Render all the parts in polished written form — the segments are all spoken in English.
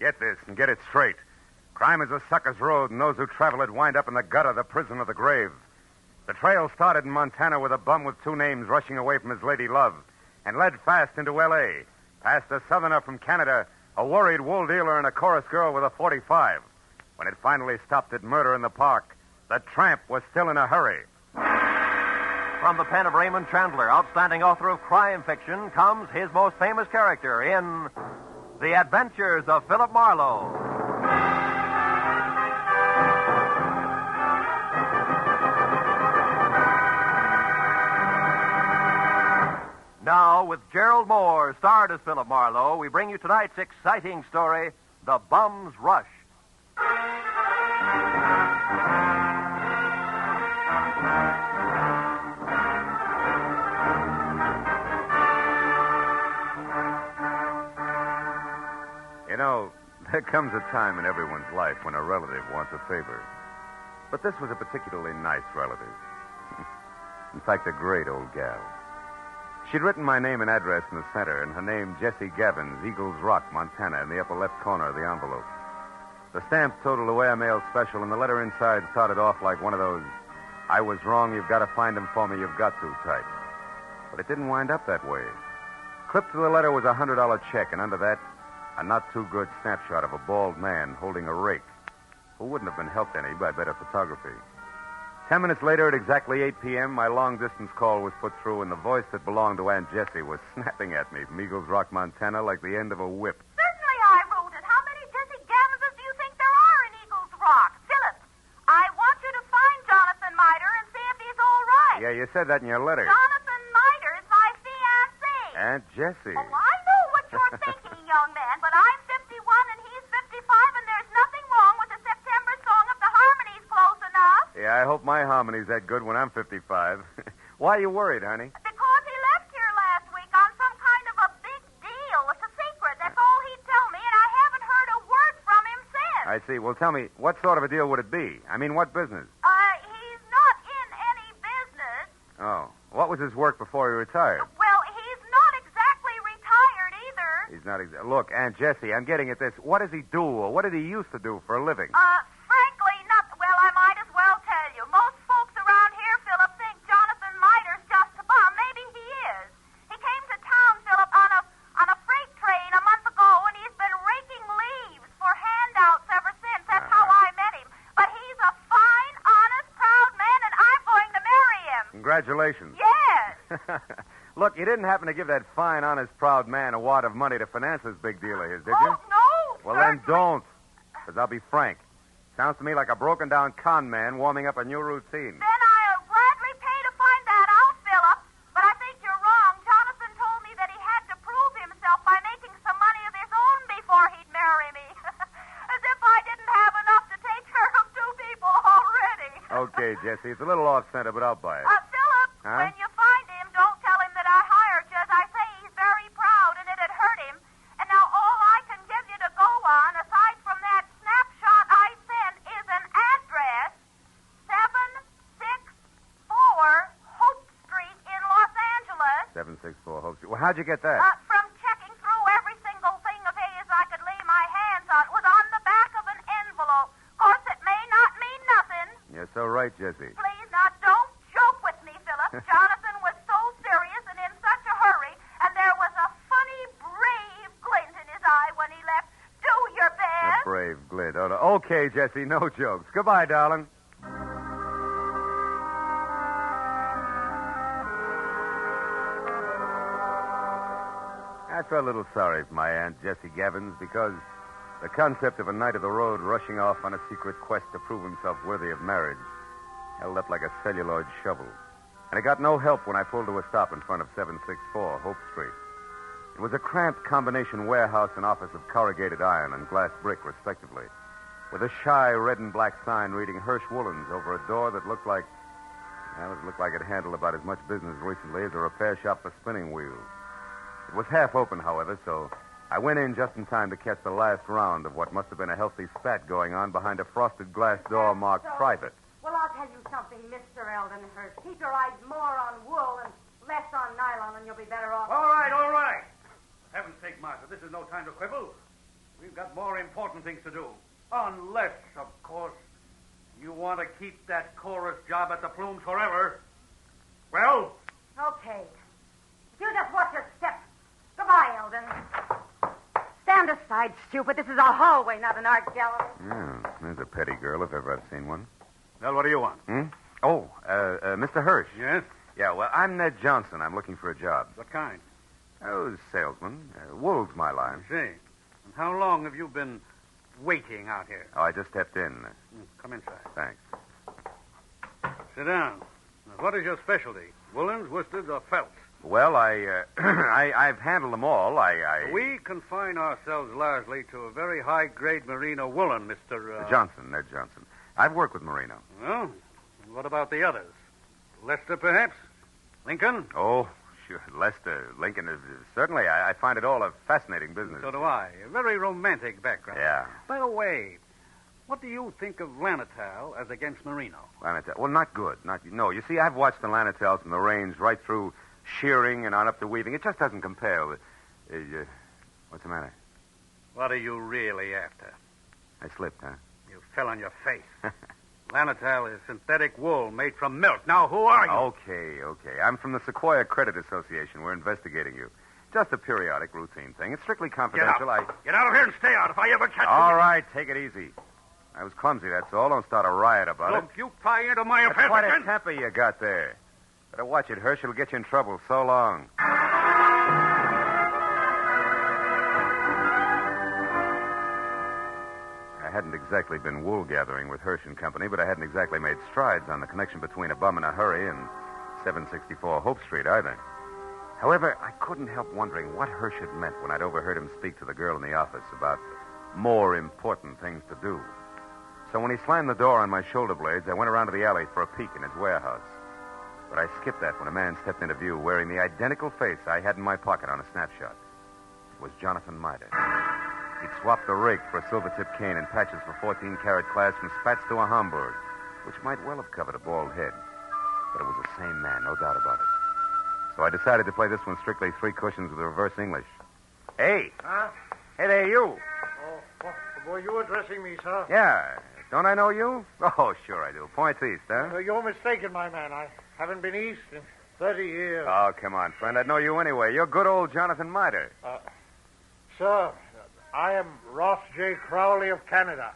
Get this and get it straight. Crime is a sucker's road, and those who travel it wind up in the gutter, the prison, or the grave. The trail started in Montana with a bum with two names rushing away from his lady love, and led fast into L.A., past a southerner from Canada, a worried wool dealer, and a chorus girl with a .45. When it finally stopped at Murder in the Park, the tramp was still in a hurry. From the pen of Raymond Chandler, outstanding author of crime fiction, comes his most famous character in The Adventures of Philip Marlowe. Now, with Gerald Moore, starred as Philip Marlowe, we bring you tonight's exciting story, The Bum's Rush. You know, there comes a time in everyone's life when a relative wants a favor. But this was a particularly nice relative. In fact, a great old gal. She'd written my name and address in the center, and her name, Jessie Gavins, Eagles Rock, Montana, in the upper left corner of the envelope. The stamp totaled away a mail special, and the letter inside started off like one of those, "I was wrong, you've got to find them for me, you've got to" type. But it didn't wind up that way. Clipped to the letter was a $100 check, and under that, a not-too-good snapshot of a bald man holding a rake, who wouldn't have been helped any by better photography. 10 minutes later, at exactly 8 p.m., my long-distance call was put through, and the voice that belonged to Aunt Jessie was snapping at me from Eagles Rock, Montana, like the end of a whip. Certainly I wrote it. How many Jessie Gavinses do you think there are in Eagles Rock? Philip, I want you to find Jonathan Miter and see if he's all right. Yeah, you said that in your letter. Jonathan Miter is my fiancé. Aunt Jessie. Oh, I know what you're thinking, young man, but I'm 51 and he's 55, and there's nothing wrong with the September song if the harmony's close enough. Yeah, I hope my harmony's that good when I'm 55. Why are you worried, honey? Because he left here last week on some kind of a big deal. It's a secret. That's all he'd tell me, and I haven't heard a word from him since. I see. Well, tell me, what sort of a deal would it be? I mean, what business? He's not in any business. Oh. What was his work before he retired? Well, he's not exactly retired either. He's not exactly... Look, Aunt Jessie, I'm getting at this. What does he do, or what did he used to do for a living? Frankly, not... Well, I might as well tell you. Most folks around here, Philip, think Jonathan Miter's just a bum. Maybe he is. He came to town, Philip, on a freight train a month ago, and he's been raking leaves for handouts ever since. That's how I met him. But he's a fine, honest, proud man, and I'm going to marry him. Congratulations. Yes. Look, you didn't happen to give that fine, honest, proud man a wad of money to finance this big deal of his, did you? Oh, no. Well, then don't. Because I'll be frank. Sounds to me like a broken-down con man warming up a new routine. Then I'll gladly pay to find that out, Philip. But I think you're wrong. Jonathan told me that he had to prove himself by making some money of his own before he'd marry me. As if I didn't have enough to take care of two people already. Okay, Jessie, it's a little off-center, but I'll buy it. Philip, Huh? when you find him, don't tell him that I hired you. As I say, he's very proud, and it'd hurt him. And now all I can give you to go on, aside from that snapshot I sent, is an address, 764 Hope Street in Los Angeles. 764 Hope Street. Well, how'd you get that? From checking through every single thing of his I could lay my hands on. It was on the back of an envelope. Of course, it may not mean nothing. You're so right, Jessie. Please, now, don't joke with me, Philip. Jonathan was so serious and in such a hurry, and there was a funny, brave glint in his eye when he left. Do your A best. brave glint. Oh, no. Okay, Jessie, no jokes. Goodbye, darling. I felt a little sorry for my Aunt Jessie Gavins because the concept of a knight of the road rushing off on a secret quest to prove himself worthy of marriage held up like a celluloid shovel. And I got no help when I pulled to a stop in front of 764 Hope Street. It was a cramped combination warehouse and office of corrugated iron and glass brick, respectively, with a shy red and black sign reading Hirsch Woolens over a door that looked like... Well, it looked like it handled about as much business recently as a repair shop for spinning wheels. It was half open, however, so I went in just in time to catch the last round of what must have been a healthy spat going on behind a frosted glass door marked private. Well, I'll tell you something, Mr. Eldenhurst. Keep your eyes more on wool and less on nylon, and you'll be better off. All right, all right. For heaven's sake, Martha, this is no time to quibble. We've got more important things to do. Unless, of course, you want to keep that chorus job at the Plumes forever. Well? Okay. You just watch your step. Goodbye, Eldon. Stand aside, stupid. This is a hallway, not an art gallery. Yeah, there's a petty girl if ever I've seen one. Well, what do you want? Oh, Mr. Hirsch. Yes? Yeah, well, I'm Ned Johnson. I'm looking for a job. What kind? Oh, salesman. Wool's my I line. see. And how long have you been waiting out here? Oh, I just stepped in. Come inside. Thanks. Sit down. Now, what is your specialty? Woolens, worsteds, or felts? Well, I've handled them all. We confine ourselves largely to a very high-grade merino woolen, Mr. Johnson, Ned Johnson. I've worked with merino. Well, and what about the others? Lester, perhaps? Lincoln? Oh, sure. Lester, Lincoln. Certainly, I find it all a fascinating business. So do I. A very romantic background. Yeah. By the way, what do you think of Lanatal as against merino? Lanatel. Well, not good. No, you see, I've watched the Lanatels from the range right through shearing and on up to weaving. It just doesn't compare with... what's the matter? What are you really after? I slipped, huh? You fell on your face. Lanatal is synthetic wool made from milk. Now, who are you? Okay. I'm from the Sequoia Credit Association. We're investigating you. Just a periodic, routine thing. It's strictly confidential. Get out of here and stay out if I ever catch you. All right, take it easy. I was clumsy, that's all. Don't start a riot about Look, it. you pry into my That's affairs quite a again. temper you got there. Better watch it, Hirsch. It'll get you in trouble. So long. I hadn't exactly been wool gathering with Hirsch and Company, but I hadn't exactly made strides on the connection between A Bum in a Hurry and 764 Hope Street either. However, I couldn't help wondering what Hirsch had meant when I'd overheard him speak to the girl in the office about more important things to do. So when he slammed the door on my shoulder blades, I went around to the alley for a peek in his warehouse. But I skipped that when a man stepped into view wearing the identical face I had in my pocket on a snapshot. It was Jonathan Mitre. He'd swapped the rake for a silver-tipped cane and patches for 14-carat class from spats to a Hamburg, which might well have covered a bald head. But it was the same man, no doubt about it. So I decided to play this one strictly three cushions with reverse English. Hey. Huh? Hey there, you. Oh, were you addressing me, sir? Yeah. Don't I know you? Oh, sure I do. Points east, huh? You're mistaken, my man. I haven't been east in 30 years. Oh, come on, friend. I'd know you anyway. You're good old Jonathan Mitre. Sir, I am Ross J. Crowley of Canada,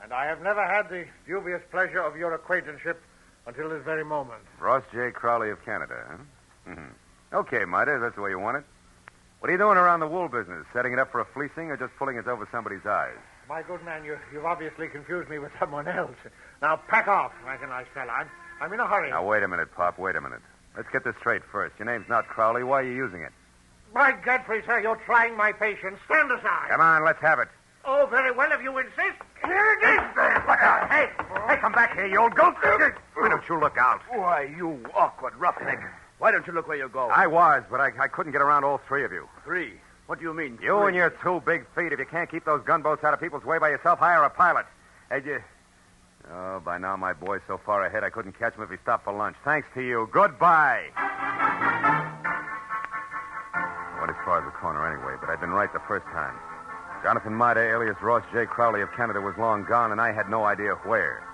and I have never had the dubious pleasure of your acquaintanceship until this very moment. Ross J. Crowley of Canada, huh? Mm-hmm. Okay, Mitre, that's the way you want it. What are you doing around the wool business? Setting it up for a fleecing or just pulling it over somebody's eyes? My good man, you've obviously confused me with someone else. Now, pack off, like a nice fella. I'm in a hurry. Now, wait a minute, Pop. Wait a minute. Let's get this straight first. Your name's not Crowley. Why are you using it? By Godfrey, sir, you're trying my patience. Stand aside. Come on, let's have it. Oh, very well, if you insist. Here it is. Look out. Hey, come back here, you old goat. Why don't you look out? Why, you awkward roughneck. Why don't you look where you're going? I was, but I couldn't get around all three of you. Three? What do you mean? You three? and your two big feet. If you can't keep those gunboats out of people's way by yourself, hire a pilot. Hey, Oh, by now my boy's so far ahead I couldn't catch him if he stopped for lunch. Thanks to you. Goodbye. I went as far as the corner anyway, but I'd been right the first time. Jonathan Mitre, alias Ross J. Crowley of Canada, was long gone, and I had no idea where.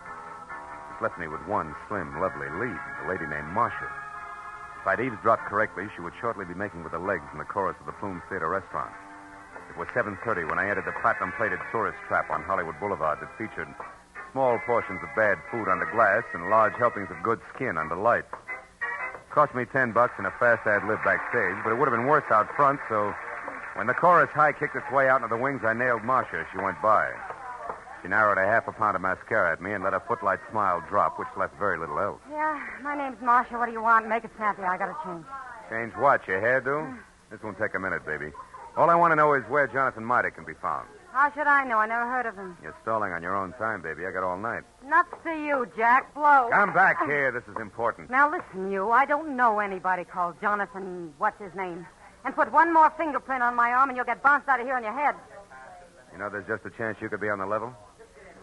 This left me with one slim, lovely lead, a lady named Marcia. If I'd eavesdropped correctly, she would shortly be making with the legs in the chorus of the Plumes Theater restaurant. It was 7:30 when I entered the platinum-plated tourist trap on Hollywood Boulevard that featured small portions of bad food under glass and large helpings of good skin under lights. Cost me $10 and a fast ad-lib backstage, but it would have been worse out front, so when the chorus high kicked its way out into the wings, I nailed Marcia as she went by. She narrowed a half a pound of mascara at me and let a footlight smile drop, which left very little else. Yeah, my name's Marcia. What do you want? Make it snappy. I gotta change. Change what, your hairdo? This won't take a minute, baby. All I want to know is where Jonathan Mitre can be found. How should I know? I never heard of him. You're stalling on your own time, baby. I got all night. Nuts to you, Jack. Blow. Come back here. This is important. Now listen, you. I don't know anybody called Jonathan, what's his name? And put one more fingerprint on my arm and you'll get bounced out of here on your head. You know, there's just a chance you could be on the level.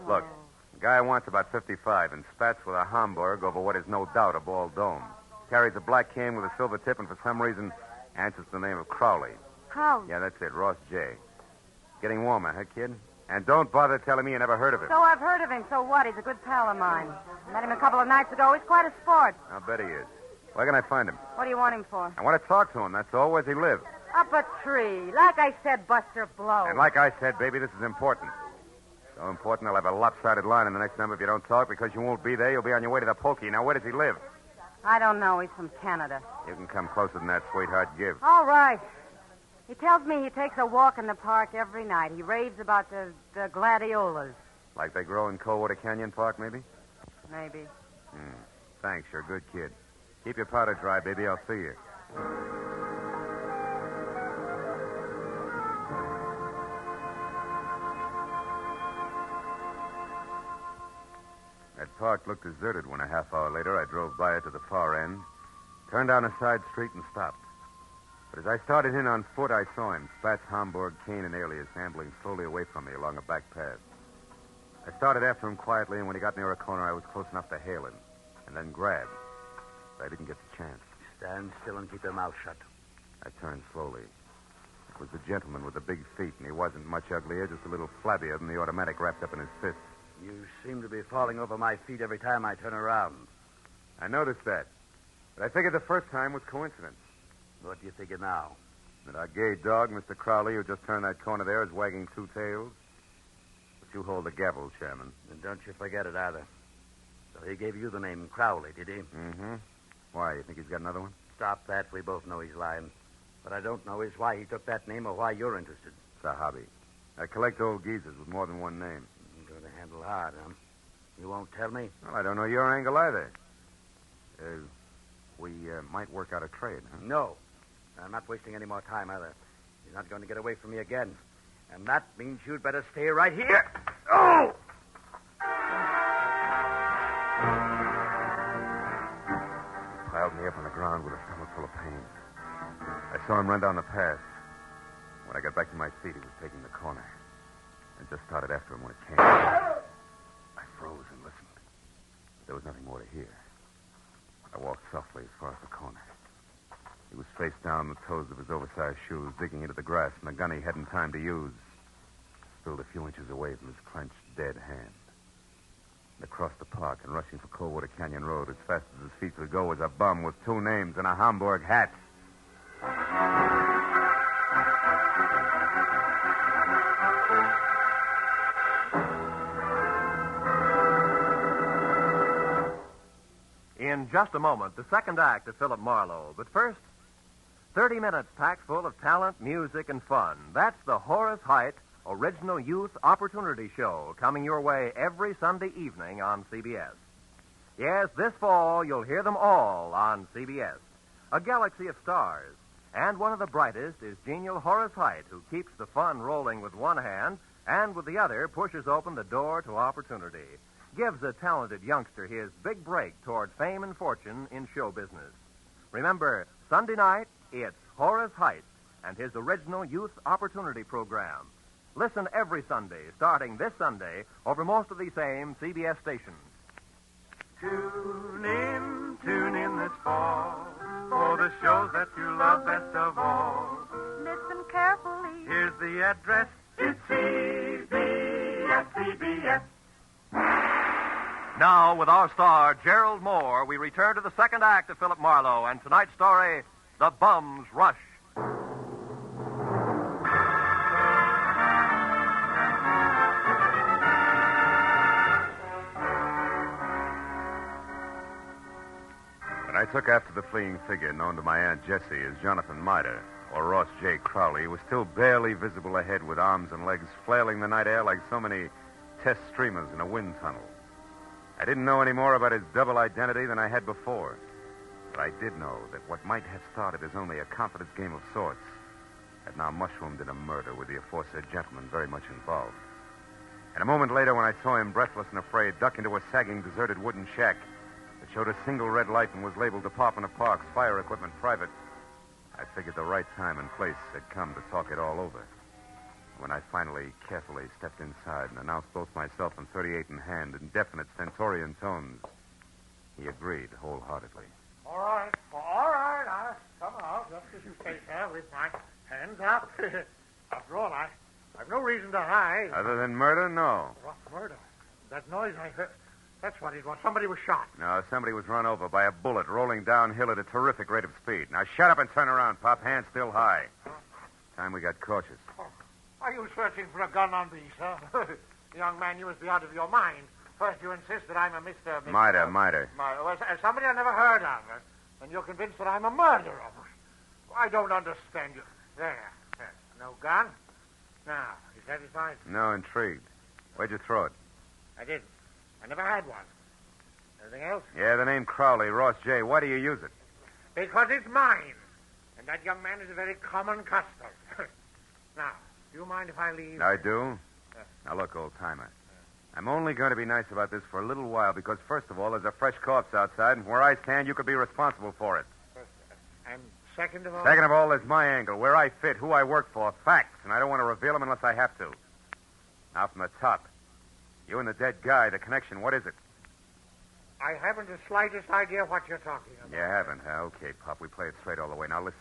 Look, the guy wants about 55 and spats with a Hamburg over what is no doubt a bald dome. Carries a black cane with a silver tip and for some reason answers the name of Crowley. Crowley? Yeah, that's it, Ross J. Getting warmer, huh, kid? And don't bother telling me you never heard of him. So I've heard of him. So what? He's a good pal of mine. Met him a couple of nights ago. He's quite a sport. I'll bet he is. Where can I find him? What do you want him for? I want to talk to him, that's all. Where's he live? Up a tree. Like I said, Buster Blow. And like I said, baby, this is important. So important, I'll have a lopsided line in the next number if you don't talk, because you won't be there. You'll be on your way to the pokey. Now, where does he live? I don't know. He's from Canada. You can come closer than that, sweetheart. Give. All right. He tells me he takes a walk in the park every night. He raves about the gladiolas. Like they grow in Coldwater Canyon Park, maybe? Maybe. Thanks, you're a good kid. Keep your powder dry, baby. I'll see you. That park looked deserted when a half hour later I drove by it to the far end, turned down a side street, and stopped. But as I started in on foot, I saw him, Spatz, Homburg, Kane, and Alias, ambling slowly away from me along a back path. I started after him quietly, and when he got near a corner, I was close enough to hail him, and then grab. But I didn't get the chance. Stand still and keep your mouth shut. I turned slowly. It was the gentleman with the big feet, and he wasn't much uglier, just a little flabbier than the automatic wrapped up in his fist. You seem to be falling over my feet every time I turn around. I noticed that. But I figured the first time was coincidence. What do you figure now? That our gay dog, Mr. Crowley, who just turned that corner there, is wagging two tails. But you hold the gavel, Chairman. And don't you forget it either. So he gave you the name Crowley, did he? Mm-hmm. Why, you think he's got another one? Stop that. We both know he's lying. What I don't know is why he took that name or why you're interested. It's a hobby. I collect old geezers with more than one name. You're going to handle hard, huh? You won't tell me? Well, I don't know your angle either. We might work out a trade, huh? No. I'm not wasting any more time either. You're not going to get away from me again. And that means you'd better stay right here. Oh! He piled me up on the ground with a stomach full of pain. I saw him run down the path. When I got back to my feet, he was taking the corner. I just started after him when it came. I froze and listened. But there was nothing more to hear. I walked softly as far as the corner. He was face down, the toes of his oversized shoes digging into the grass, and the gun he hadn't time to use spilled a few inches away from his clenched, dead hand. And across the park and rushing for Coldwater Canyon Road as fast as his feet could go was a bum with two names and a Homburg hat. In just a moment, the second act of Philip Marlowe. But first, 30 minutes packed full of talent, music, and fun. That's the Horace Heidt Original Youth Opportunity Show, coming your way every Sunday evening on CBS. Yes, this fall, you'll hear them all on CBS. A galaxy of stars. And one of the brightest is genial Horace Heidt, who keeps the fun rolling with one hand and with the other pushes open the door to opportunity. Gives a talented youngster his big break toward fame and fortune in show business. Remember, Sunday night, it's Horace Heidt and his original Youth Opportunity Program. Listen every Sunday, starting this Sunday, over most of these same CBS stations. Tune in this fall for the shows that you love best of all. Listen carefully. Here's the address. It's CBS. Now, with our star, Gerald Moore, we return to the second act of Philip Marlowe and tonight's story, The Bum's Rush. When I took after the fleeing figure known to my Aunt Jessie as Jonathan Mitre, or Ross J. Crowley, was still barely visible ahead with arms and legs flailing the night air like so many test streamers in a wind tunnel. I didn't know any more about his double identity than I had before. But I did know that what might have started as only a confidence game of sorts had now mushroomed in a murder with the aforesaid gentleman very much involved. And a moment later, when I saw him, breathless and afraid, duck into a sagging, deserted wooden shack that showed a single red light and was labeled Department of Parks, Fire Equipment Private, I figured the right time and place had come to talk it all over. When I finally carefully stepped inside and announced both myself and 38 in hand in definite stentorian tones, he agreed wholeheartedly. All right. I'll come out just as you say, sir, with my hands up. After all, I I've no reason to hide. Other than murder, no. Rough murder. That noise I heard, that's what it was. Somebody was shot. No, somebody was run over by a bullet rolling downhill at a terrific rate of speed. Now shut up and turn around, Pop. Hands still high. Time we got cautious. Oh, are you searching for a gun on these, huh? Young man, you must be out of your mind. First you insist that I'm a Mr. Miter. Well, somebody I never heard of. And you're convinced that I'm a murderer. I don't understand you. There. No gun? Now, you satisfied? No, intrigued. Where'd you throw it? I didn't. I never had one. Anything else? Yeah, the name Crowley, Ross J. Why do you use it? Because it's mine. And that young man is a very common custom. Now, do you mind if I leave? I do. Now, look, old-timer. I'm only going to be nice about this for a little while because, first of all, there's a fresh corpse outside, and where I stand, you could be responsible for it. And second of all? Second of all, there's my angle, where I fit, who I work for, facts, and I don't want to reveal them unless I have to. Now, from the top. You and the dead guy, the connection, what is it? I haven't the slightest idea what you're talking about. You haven't, huh? Okay, Pop, we play it straight all the way. Now, listen.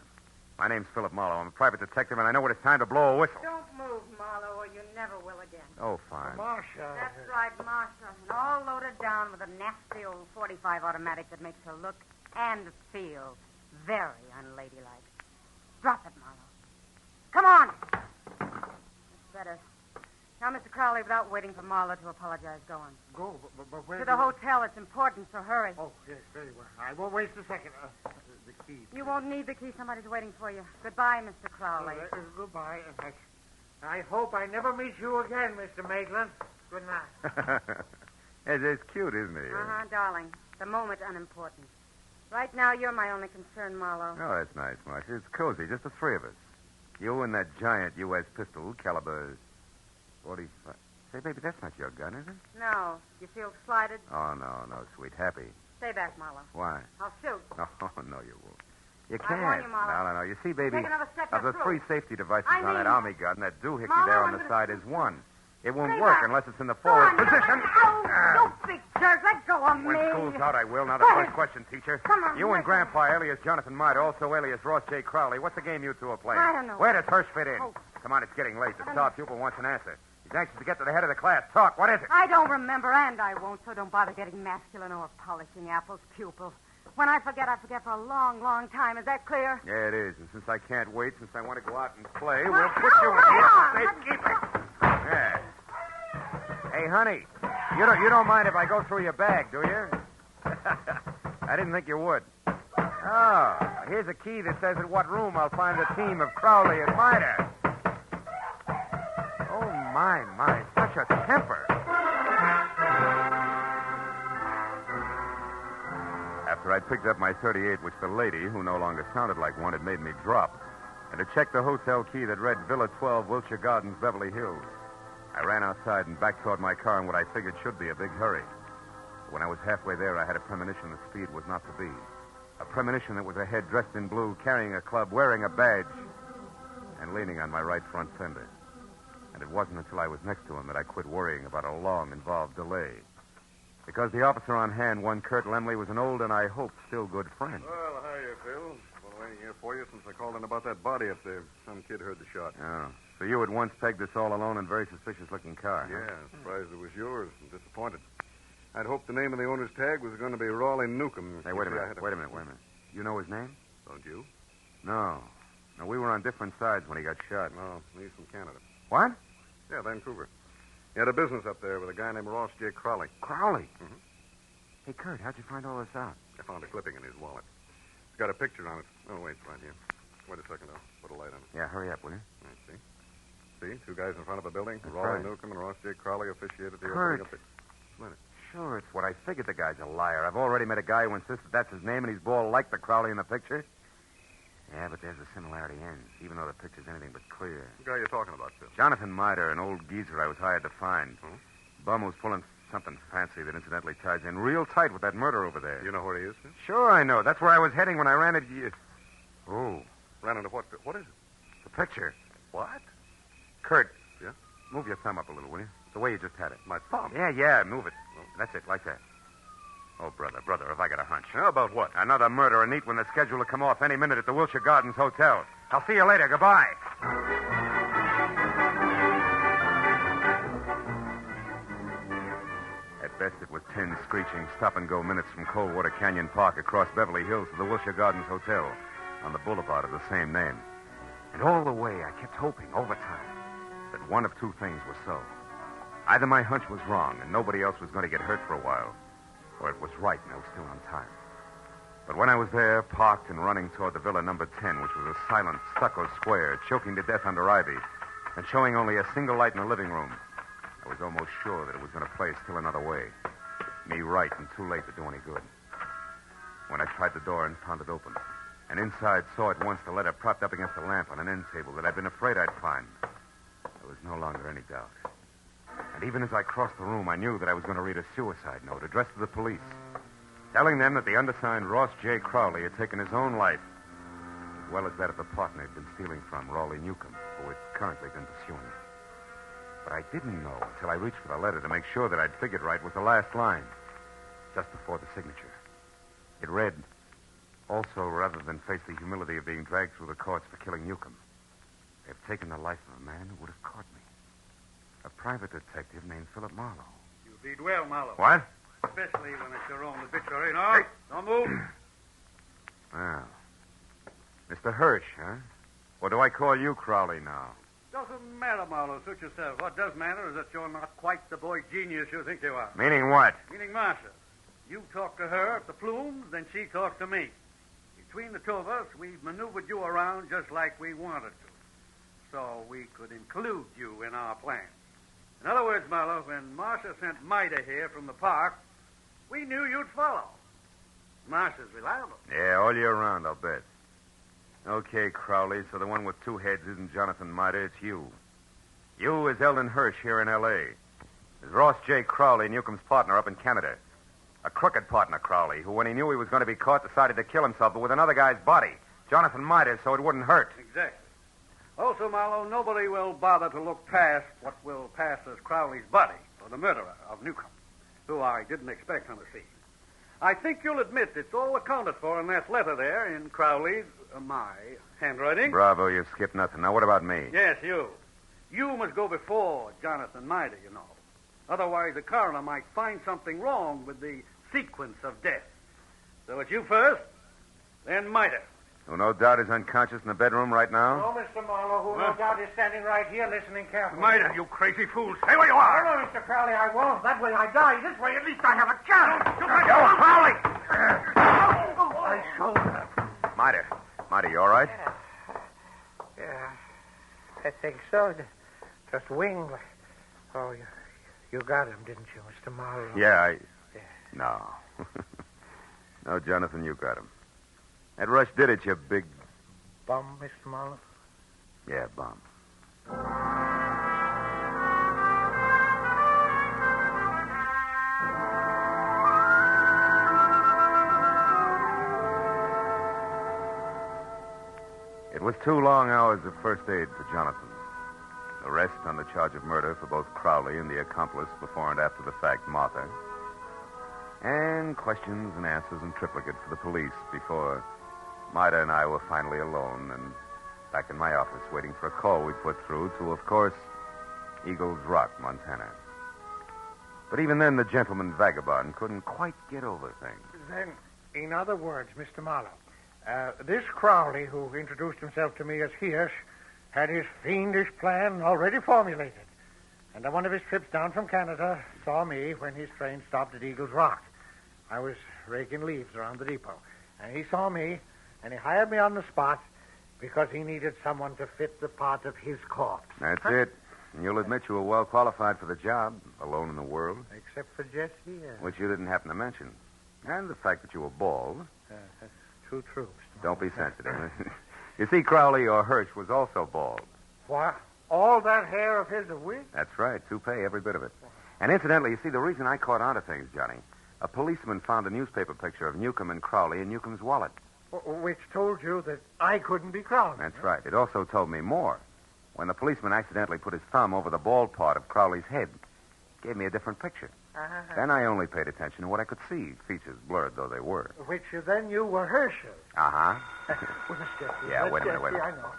My name's Philip Marlowe. I'm a private detective, and I know when it's time to blow a whistle. Don't move, Marlowe, or you never will again. Oh, fine. Marcia. That's right, Marcia. And all loaded down with a nasty old .45 automatic that makes her look and feel very unladylike. Drop it, Marlowe. Come on. It's better. Now, Mr. Crowley, without waiting for Marlowe to apologize, go on. Go, but where To the hotel. It's important, so hurry. Oh, yes, very well. I won't waste a second. The key. You won't need the key. Somebody's waiting for you. Goodbye, Mr. Crowley. Goodbye. And I hope I never meet you again, Mr. Maitland. Good night. It's cute, isn't he? Uh-huh, darling. The moment unimportant. Right now, you're my only concern, Marlowe. Oh, that's nice, Marcia. It's cozy, just the three of us. You and that giant U.S. pistol, caliber 45. Say, baby, that's not your gun, is it? No. You feel slighted? Oh, no, sweet. Happy. Stay back, Marlowe. Why? I'll shoot. No, you won't. You I can't. warn you, Marlowe. No. You see, baby, Take another step, of you're the through. 3 safety devices I on that mean- Army gun, that doohickey Marlowe, there on I'm the gonna- side is one. It won't Stay work back. unless it's in the Go forward on, position. You big jerk. Let go of me. When school's out, I will. Now, the Go first ahead. question, teacher. Come on, You and let go. Grandpa, alias Jonathan Miter, also alias Ross J. Crowley. What's the game you two are playing? I don't know. Where does Hirsch fit in? Oh. Come on, it's getting late. The I don't star know. pupil wants an answer. He's anxious to get to the head of the class. Talk. What is it? I don't remember, and I won't, so don't bother getting masculine or polishing apples, pupil. When I forget for a long, long time. Is that clear? Yeah, it is. And since I can't wait, since I want to go out and play, Well, we'll put you in hold here on. for safekeeping. Yeah. Hey, honey, you don't mind if I go through your bag, do you? I didn't think you would. Oh, here's a key that says at what room I'll find the team of Crowley and Miter. Oh, my, such a temper. After I'd picked up my .38, which the lady, who no longer sounded like one, had made me drop, and had checked the hotel key that read Villa 12, Wilshire Gardens, Beverly Hills, I ran outside and back toward my car in what I figured should be a big hurry. When I was halfway there, I had a premonition that speed was not to be. A premonition that was a head dressed in blue, carrying a club, wearing a badge, and leaning on my right front fender. And it wasn't until I was next to him that I quit worrying about a long, involved delay. Because the officer on hand, one Kurt Lemley, was an old and, I hope, still good friend. Well, hiya, Phil. Been waiting here for you since I called in about that body up there. Some kid heard the shot. Oh, so you had once pegged this all-alone and very suspicious-looking car, huh? Yeah, surprised it was yours. I'm disappointed. I'd hoped the name of the owner's tag was going to be Raleigh Newcomb. Hey, wait a You see, I minute. had Wait a minute. You know his name? Don't you? No, we were on different sides when he got shot. No, he's from Canada. What? Yeah, Vancouver. He had a business up there with a guy named Ross J. Crowley. Crowley? Mhm. Hey, Kurt, how'd you find all this out? I found a clipping in his wallet. It's got a picture on it. Oh, wait, it's right here. Wait a second, I'll put a light on it. Yeah, hurry up, will you? I see. See, 2 guys in front of a building. That's Raleigh right. Newcomb and Ross J. Crowley officiated the Kurt. opening of the... Wait. Sure, it's what I figured. The guy's a liar. I've already met a guy who insists that's his name, and he's bald like the Crowley in the picture. Yeah, but there's a similarity ends, even though the picture's anything but clear. The guy you're talking about, Phil. Jonathan Miter, an old geezer I was hired to find. Hmm? Bum who's pulling something fancy that incidentally ties in real tight with that murder over there. You know where he is, Phil? Sure, I know. That's where I was heading when I ran into you. Oh, Ran into what, Phil? What is it? the picture. What? Kurt. Yeah? Move your thumb up a little, will you? The way you just had it. My thumb? Yeah, move it. That's it, like that. Oh, brother, have I got a hunch. How about what? Another murder, a neat one that's scheduled to come off any minute at the Wilshire Gardens Hotel. I'll see you later. Goodbye. best, it was 10 screeching stop-and-go minutes from Coldwater Canyon Park across Beverly Hills to the Wilshire Gardens Hotel on the boulevard of the same name. And all the way, I kept hoping, over time, that one of two things was so. Either my hunch was wrong and nobody else was going to get hurt for a while, or it was right and I was still on time. But when I was there, parked and running toward the Villa number 10, which was a silent stucco square, choking to death under ivy, and showing only a single light in the living room, I was almost sure that it was going to play still another way. Me right and too late to do any good. When I tried the door and found it open, and inside saw at once the letter propped up against the lamp on an end table that I'd been afraid I'd find, there was no longer any doubt. And even as I crossed the room, I knew that I was going to read a suicide note addressed to the police, telling them that the undersigned Ross J. Crowley had taken his own life, as well as that of the partner he'd been stealing from, Raleigh Newcomb, who had currently been pursuing. But I didn't know until I reached for the letter to make sure that I'd figured right was the last line, just before the signature. It read, "Also, rather than face the humility of being dragged through the courts for killing Newcomb, they have taken the life of a man who would have caught me. A private detective named Philip Marlowe." You did well, Marlowe. What? Especially when it's your own obituary. No, don't move. Well, Mr. Hirsch, huh? Or do I call you Crowley now? Doesn't matter, Marlowe. Suit yourself. What does matter is that you're not quite the boy genius you think you are. Meaning what? Meaning Marcia. You talk to her at the Plumes, then she talks to me. Between the two of us, we've maneuvered you around just like we wanted to, so we could include you in our plan. In other words, Marlowe, when Marcia sent Mida here from the park, we knew you'd follow. Marcia's reliable. Yeah, all year round, I'll bet. Okay, Crowley, so the one with two heads isn't Jonathan Mida, it's you. You is Eldon Hirsch here in L.A. Is Ross J. Crowley, Newcomb's partner up in Canada. A crooked partner, Crowley, who, when he knew he was going to be caught, decided to kill himself, but with another guy's body, Jonathan Mida, so it wouldn't hurt. Exactly. Also, Marlowe, nobody will bother to look past what will pass as Crowley's buddy, or the murderer of Newcomb, who I didn't expect on the scene. I think you'll admit it's all accounted for in that letter there in Crowley's, my handwriting. Bravo, you've skipped nothing. Now, what about me? Yes, you. You must go before Jonathan Mida, you know. Otherwise, the coroner might find something wrong with the sequence of death. So it's you first, then Mida. Who no doubt is unconscious in the bedroom right now? Oh, Mr. Marlowe, who no doubt is standing right here listening carefully. Mida, you crazy fool. Stay where you are. No, Mr. Crowley, I won't. That way I die. This way, at least I have a chance. Crowley! My shoulder. Mida, you all right? Yeah, I think so. Just wing. Oh, you got him, didn't you, Mr. Marlowe? Yeah. No. No, Jonathan, you got him. That rush did it, you big... Bum, Mr. Marlowe? Yeah, bum. It was 2 long hours of first aid for Jonathan. Arrest on the charge of murder for both Crowley and the accomplice before and after the fact, Martha. And questions and answers in triplicate for the police before Mida and I were finally alone and back in my office waiting for a call we'd put through to, of course, Eagles Rock, Montana. But even then, the gentleman vagabond couldn't quite get over things. Then, in other words, Mr. Marlowe, this Crowley, who introduced himself to me as Hirsch, had his fiendish plan already formulated. And on one of his trips down from Canada, saw me when his train stopped at Eagles Rock. I was raking leaves around the depot. And he saw me, and he hired me on the spot because he needed someone to fit the part of his corpse. That's it. And you'll admit you were well qualified for the job, alone in the world. Except for Jesse, Which you didn't happen to mention. And the fact that you were bald. That's true, Mr. Don't be sensitive. You see, Crowley, or Hirsch, was also bald. What? All that hair of his a wig? That's right. Toupee, every bit of it. And incidentally, you see, the reason I caught on to things, Johnny, a policeman found a newspaper picture of Newcomb and Crowley in Newcomb's wallet. Which told you that I couldn't be Crowley. That's right. It also told me more. When the policeman accidentally put his thumb over the bald part of Crowley's head, it gave me a different picture. Then I only paid attention to what I could see, features blurred though they were. Which then you were Herschel. Uh-huh. Well, Miss Jessie. Yeah, wait a minute. I know.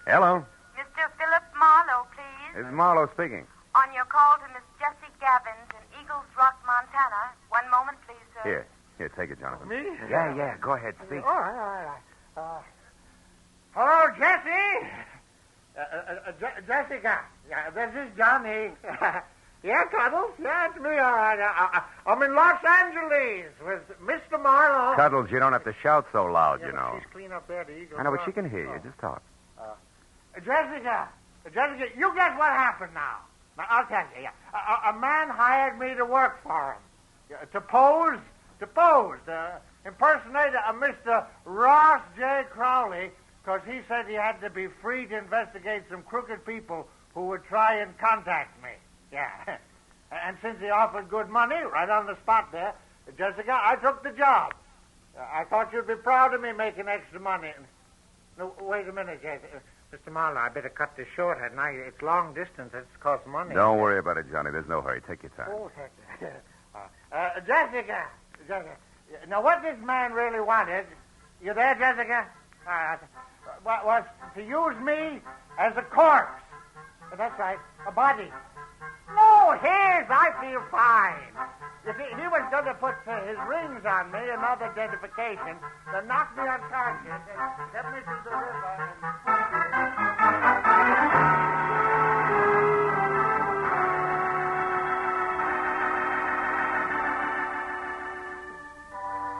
Hello. Mr. Philip Marlowe, please. This is Marlowe speaking. On your call to Miss Jessie Gavins in Eagles Rock, Montana. One moment, please, sir. Here, take it, Jonathan. Me? Yeah, go ahead, speak. All right. Hello, Jessie. Jessica. Yeah, this is Johnny. Yeah, Cuddles. Yeah, it's me, all right. I'm in Los Angeles with Mr. Marlowe. Cuddles, you don't have to shout so loud, you know. She's clean up there, the Eagles. I know, but she can hear you. Just talk. Jessica, you guess what happened now? Now, I'll tell you. Yeah. A man hired me to work for him. To pose, impersonate a Mr. Ross J. Crowley, because he said he had to be free to investigate some crooked people who would try and contact me. Yeah. And since he offered good money right on the spot there, Jessica, I took the job. I thought you'd be proud of me making extra money. No, wait a minute, Jessica. Mr. Marlowe, I better cut this short, hadn't I? It's long distance. It's cost money. Don't worry about it, Johnny. There's no hurry. Take your time. Oh, Jessica. Now, what this man really wanted, you there, Jessica? Was to use me as a corpse. That's right, a body. No, I feel fine. You see, he was going to put his rings on me, another identification, to knock me unconscious and get me to the river.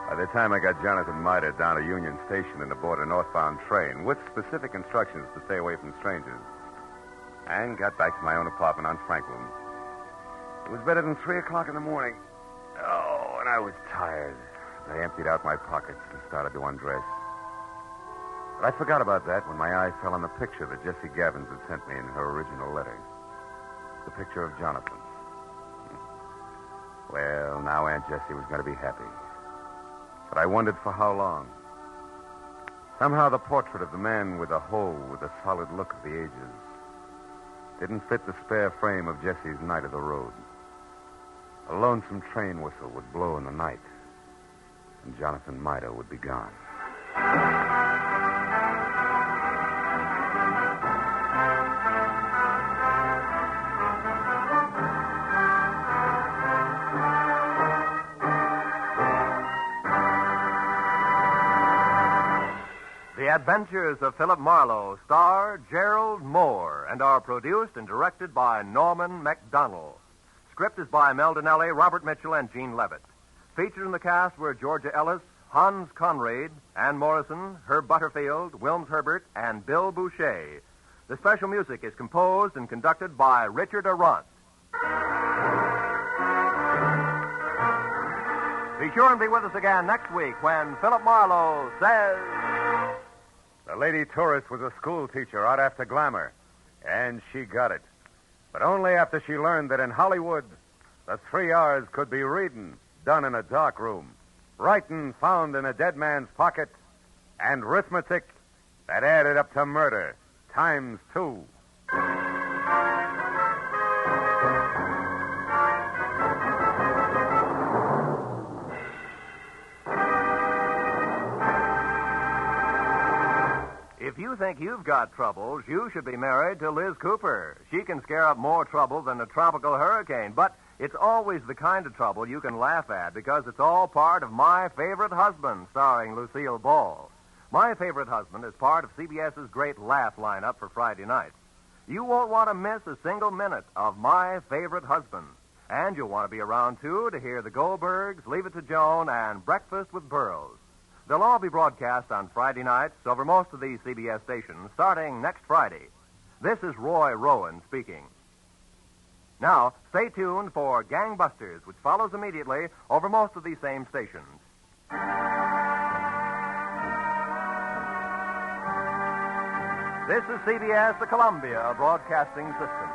By the time I got Jonathan Miter down to Union Station and aboard a northbound train with specific instructions to stay away from strangers, and got back to my own apartment on Franklin, it was better than 3 o'clock in the morning. Oh, and I was tired. I emptied out my pockets and started to undress. But I forgot about that when my eye fell on the picture that Jessie Gavins had sent me in her original letter. The picture of Jonathan. Well, now Aunt Jessie was going to be happy. But I wondered for how long. Somehow the portrait of the man with the hoe with the solid look of the ages didn't fit the spare frame of Jessie's night of the road. A lonesome train whistle would blow in the night, and Jonathan Miter would be gone. The Adventures of Philip Marlowe star Gerald Moore and are produced and directed by Norman MacDonald. Script is by Mel Donnelly, Robert Mitchell, and Gene Levitt. Featured in the cast were Georgia Ellis, Hans Conrad, Ann Morrison, Herb Butterfield, Wilms Herbert, and Bill Boucher. The special music is composed and conducted by Richard Arant. Be sure and be with us again next week when Philip Marlowe says... The lady tourist was a school teacher out after glamour, and she got it. But only after she learned that in Hollywood, the 3 R's could be reading, done in a dark room, writing found in a dead man's pocket, and arithmetic that added up to murder, ×2. If you think you've got troubles, you should be married to Liz Cooper. She can scare up more trouble than a tropical hurricane, but it's always the kind of trouble you can laugh at because it's all part of My Favorite Husband, starring Lucille Ball. My Favorite Husband is part of CBS's great laugh lineup for Friday nights. You won't want to miss a single minute of My Favorite Husband. And you'll want to be around, too, to hear the Goldbergs, Leave It to Joan, and Breakfast with Burroughs. They'll all be broadcast on Friday nights over most of these CBS stations starting next Friday. This is Roy Rowan speaking. Now, stay tuned for Gangbusters, which follows immediately over most of these same stations. This is CBS, the Columbia Broadcasting System.